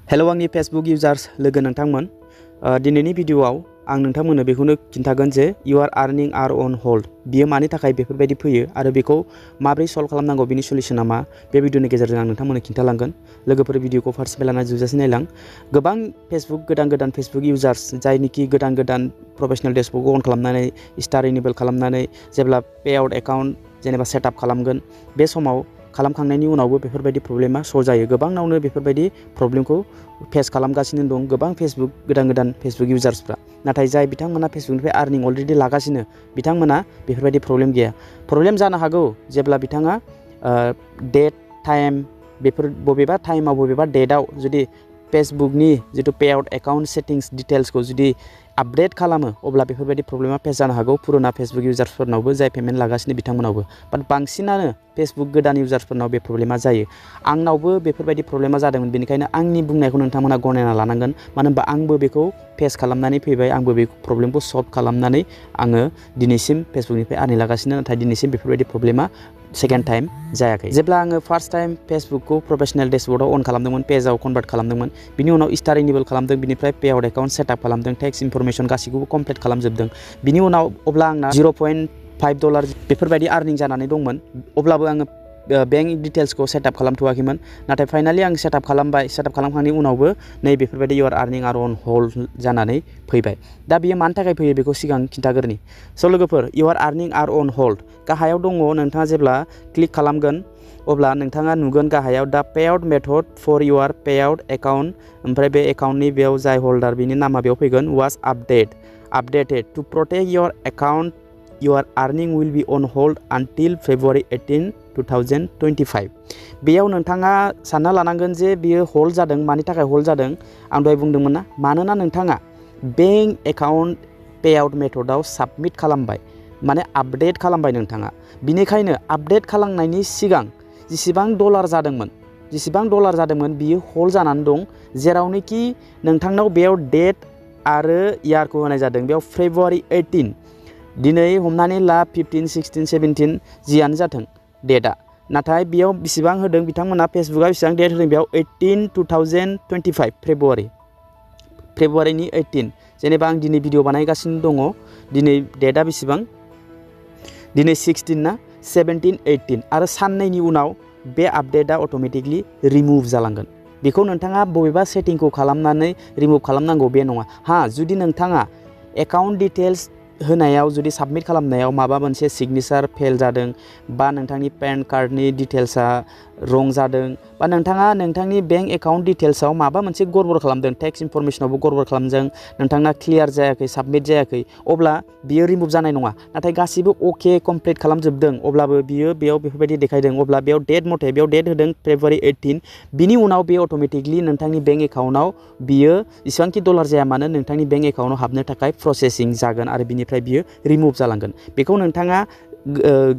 hello आंनि Facebook इउजार्स लोगो नोंथांमोन दिनैनि भिडिअआव आं नोंथांमोननो बेखौनो खिन्थागोन जे इउ आर आर्निं आर अन होल्ड बियो मानि थाखाय बेफोरबायदि फैयो आरो बेखौ माबोरै सल्व खालामनांगौ बिनि सल्युशना मा बे भिडिअनि गेजेरजों आं नोंथांमोननो खिन्थालांगोन लोगोफोर भिडिअखौ फार्स्टनिफ्राय लानानै जोबजासिम नायलां गोबां फेसबुक गोदान फेसबुक इउजार्स जायनिखि गोदान प्रफेशनेल डेशबुकखौ अन खालामनानै स्टार इनेबल खालामनानै जेब्ला पेआउट एकाउन्ट जेनेबा सेटआप खालामगोन बे समाव खालामखांनायनि उनावबो बेफोरबायदि प्रब्लेमा सल्व जायो गोबांनावनो बेफोरबायदि प्रब्लेमखौ फेस खालामगासिनो दं गोबां फेसबुक गोदान फेसबुक इउजार्सफ्रा नाथाय जाय बिथांमोना फेसबुकनिफ्राय आर्निं अलरेडि लागासिनो बिथांमोना बेफोरबायदि प्रब्लेम गैया प्रब्लेम जानो हागौ जेब्ला बिथाङा डेट टाइम बेफोर बबेबा टाइमाव बबेबा डेटआव जुदि फेसबुकनि जितु पेआउट एकाउन्ट सेटिंस डिटेल्सखौ जुदि आपडेट खालामो अब्ला बेफोरबायदि प्रब्लेमा फेस जानो हागौ पुराना फेसबुक इउजार्सफोरनावबो जाय पेमेन्ट लागासिनो बिथांमोनावबो बाट बांसिनानो फेसबुक गोदान इउजार्सफोरनाव बे प्रब्लेमा जायो आंनावबो बेफोरबायदि प्रब्लेमा जादोंमोन बेनिखायनो आंनि बुंनायखौ नोंथांमोना गनायना लानांगोन मानो होनबा आंबो बेखौ फेस खालामनानै फैबाय आंबो बे प्रब्लेमखौ सल्भ खालामनानै आङो दिनैसिम फेसबुकनिफ्राय आर्निं लागासिनो नाथाय दिनैसिम बेफोरबायदि प्रब्लेमा सेकेन्ड टाइम जायाखै जेब्ला आङो फार्स्ट टाइम फेसबुकखौ प्रोफेशनेल डेशबर्डआव अन खालामदोंमोन पेजाव कनभार्ट खालामदोंमोन बिनि उनाव स्टार इनेबल खालामदों बिनिफ्राय पेआउट एकाउन्ट सेटआप खालामदों टेक्स इनफरमेशन गासैखौबो कमप्लिट खालामजोबदों बिनि उनाव अब्ला आंना $0.5 बेफोरबायदि आर्निं जानानै दंमोन अब्लाबो आङो बेंक डिटेल्सखौ सेटआप खालामथ'वाखैमोन नाथाय फाइनालि आं सेटआप खालामबाय सेटआप खालामखांनायनि उनावबो नै बेफोरबायदि इउ आर आर्निं आर अन होल्ड जानानै फैबाय दा बियो मानि थाखाय फैयो बेखौ सिगां खिन्थागोरनि स' लोगोफोर इउ आर आर्निं आर अन होल्ड गाहायाव दङ नोंथाङा जेब्ला क्लिक खालामगोन अब्ला नोंथाङा नुगोन गाहायाव दा payout method for your payout account ओमफ्राय बे एकाउन्टनि बेयाव जाय हल्डार बिनि नामा बेयाव फैगोन was updated to protect your account your earnings will be on hold until February 18, 2025 बेयाव नोंथाङा सानना लानांगोन जे बियो होल्ड जादों मानि थाखाय होल्ड जादों आं दहाय बुंदोंमोन ना मानोना नोंथाङा बेंक एकाउन्ट पेआउट मेथडआव साबमिट खालामबाय माने आपडेट खालामबाय नोंथाङा बिनिखायनो आपडेट खालामनायनि सिगां जेसेबां डलार जादोंमोन बियो होल्ड जानानै दं जेरावनोखि नोंथांनाव बेयाव डेट आरो इयारखौ होनाय जादों बेयाव February 18 दिनै हमनानै ला 15, 16, 17 जियानो जाथों डेटआ नाथाय बेयाव बेसेबां होदों बिथांमोना फेसबुकआ बेसेबां डेट होदों बेयाव 18, 2025 फेब्रुवारिनि 18 जेनेबा आं दिनै भिडिअ बानायगासिनो दङ दिनै डेटआ बेसेबां दिनै 16 ना 17, 18 आरो साननैनि उनाव बे आपडेटआ अट'मेटिकलि रिमुभ जालांगोन बेखौ नोंथाङा बबेबा सेटिंखौ खालामनानै रिमुभ खालामनांगौ बे नङा जुदि नोंथाङा एकाउन्ट डिटेल्स होनायाव जुदि साबमिट खालामनायाव माबा मोनसे सिगनेचार फेल जादों बा नोंथांनि पेन कार्डनि डिटेल्सआ रं जादों बा नोंथाङा नोंथांनि बेंक एकाउन्ट डिटेल्सआव माबा मोनसे गड़बड़ खालामदों टेक्स इनफरमेशनावबो गड़बड़ खालामदों नोंथांना क्लियार जायाखै साबमिट जायाखै अब्ला बियो रिमुभ जानाय नङा नाथाय गासिबो अके कमप्लिट खालामजोबदों अब्लाबो बियो बेयाव बेफोरबायदि देखायदों अब्ला बेयाव डेट मथे बेयाव डेट होदों February 18 बिनि उनाव बे अट'मेटिकलि नोंथांनि बेंक एकाउन्टआव बियो जेसेबांखि डलार जाया मानो नोंथांनि बेंक एकाउन्टआव हाबनो थाखाय प्रसेसिं जागोन आरो बिनिफ्राय बियो रिमुभ जालांगोन बेखौ नोंथाङा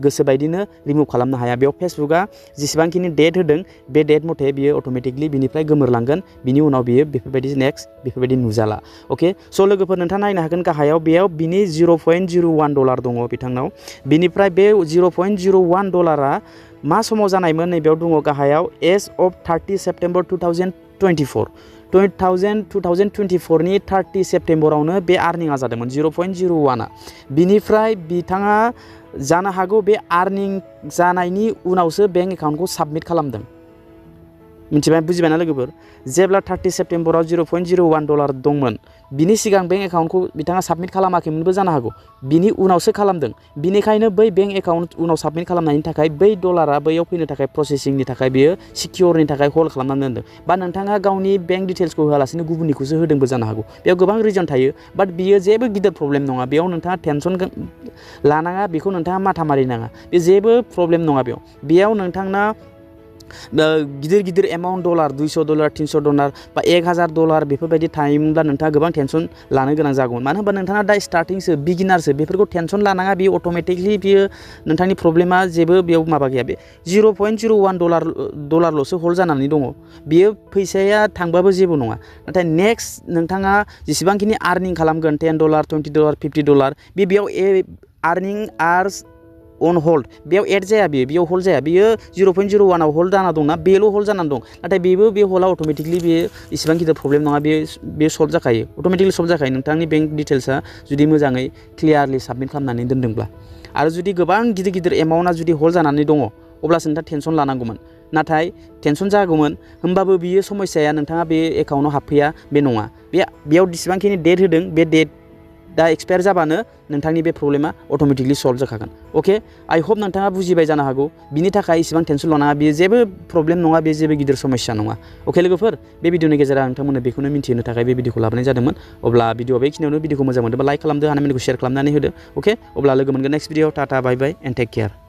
गोसोबायदिनो रिमुभ खालामनो हाया बेयाव फेसबुकआ जेसेबांखिनि डेट होदों बे डेट मथे बियो अट'मेटिकलि बिनिफ्राय गोमोरलांगोन बिनि उनाव बियो बेफोरबायदि नेक्स्ट बेफोरबायदि नुजाला अके स' लोगोफोर नोंथाङा नायनो हागोन गाहायाव बेयाव बिनि $0.01 दङ बिथांनाव बिनिफ्राय बे $0.01 मा समाव जानायमोन नैबेयाव दङ गाहायाव एज अफ 30 सेप्टेम्बर 2024 2024नि 30 सेप्टेम्बरावनो बे आर्निंआ जादोंमोन 0.01 बिनिफ्राय बिथाङा जानो हागौ बे आर्निं जानायनि उनावसो बेंक एकाउन्टखौ साबमिट खालामदों मिथिबाय बुजिबायना लोगोफोर जेब्ला 30 सेप्टेम्बराव $0.01 दंमोन बिनि सिगां बेंक एकाउन्टखौ बिथाङा साबमिट खालामाखैमोनबो जानो हागौ बिनि उनावसो खालामदों बिनिखायनो बै बेंक एकाउन्ट उनाव साबमिट खालामनायनि थाखाय बै डलारा बैयाव फैनो थाखाय प्रसेसिंनि थाखाय बियो सिकिउरनि थाखाय होल्ड खालामनानै दोनदों बा नोंथाङा गावनि बेंक डिटेल्सखौ होआलासिनो गुबुननिखौसो होदोंबो जानो हागौ बेयाव गोबां रिजन थायो बाट बियो जेबो गिदिर प्रब्लेम नङा बेयाव नोंथाङा टेनसन लानाङा बेखौ नोंथाङा माथा मारिनाङा बे जेबो प्रब्लेम नङा बेयाव नोंथांना गिदिर एमाउन्ट डलार $200, $300 बा $1000 बेफोरबायदि थायोमोनब्ला नोंथाङा गोबां टेनसन लानो गोनां जागौमोन मानो होनबा नोंथाङा दा स्टार्टिंसो बिगिनारसो बेफोरखौ टेनसन लानाङा बियो अट'मेटिकलि बियो नोंथांनि प्रब्लेमा जेबो बेयाव माबा गैया बे $0.01 ल'सो होल्ड जानानै दङ बियो फैसाया थांबाबो जेबो नङा नाथाय नेक्स्ट नोंथाङा जेसेबांखिनि आर्निं खालामगोन $10, $20, $50 बेयाव आर्निं आर्स अन होल्ड बेयाव एड जाया बेयाव होल्ड जाया बेयो 0.01 आव होल्ड जाना दंना बेल' होल्ड जानानै दं नाथाय बेबो बे होल्डआ अट'मेटिकलि बेयो इसेबां गिदिर प्रब्लेम नङा बे सल्भ जाखायो अट'मेटिकलि सल्भ जाखायो नोंथांनि बेंक डिटेल्सआ जुदि मोजाङै क्लियारलि साबमिट खालामनानै दोनदोंब्ला आरो जुदि गोबां गिदिर गिदिर एमाउन्टआ जुदि होल्ड जानानै दङ अब्लासो नोंथाङा टेनसन लानांगौमोन नाथाय टेनसन जागौमोन होमबाबो बियो समस्याया नोंथाङा बे एकाउन्टाव हाबफैया बे नङा बेयाव जेसेबांखिनि डेट होदों बे डेट दा एक्सपायार जाबानो नोंथांनि बे प्रब्लेमा अट'मेटिकलि सल्भ जाखागोन अके आइ होप नोंथाङा बुजिबाय जानो हागौ बिनि थाखाय इसेबां टेनसन लानाङा बेयो जेबो प्रब्लेम नङा बे जेबो गिदिर समस्या नङा अके लोगोफोर बे भिडिअनि गेजेराव नोंथांमोननो बेखौनो मिन्थिहोनो थाखाय बे भिडिअखौ लाबोनाय जादोंमोन अब्ला भिडिअआ बेखिनियावनो भिडिअखौ मोजां मोनदोंबा लाइक खालामदो हानायमानिखौ शेयार खालामनानै होदो अके अब्ला लोगो मोनगोन next video tata bye bye and take care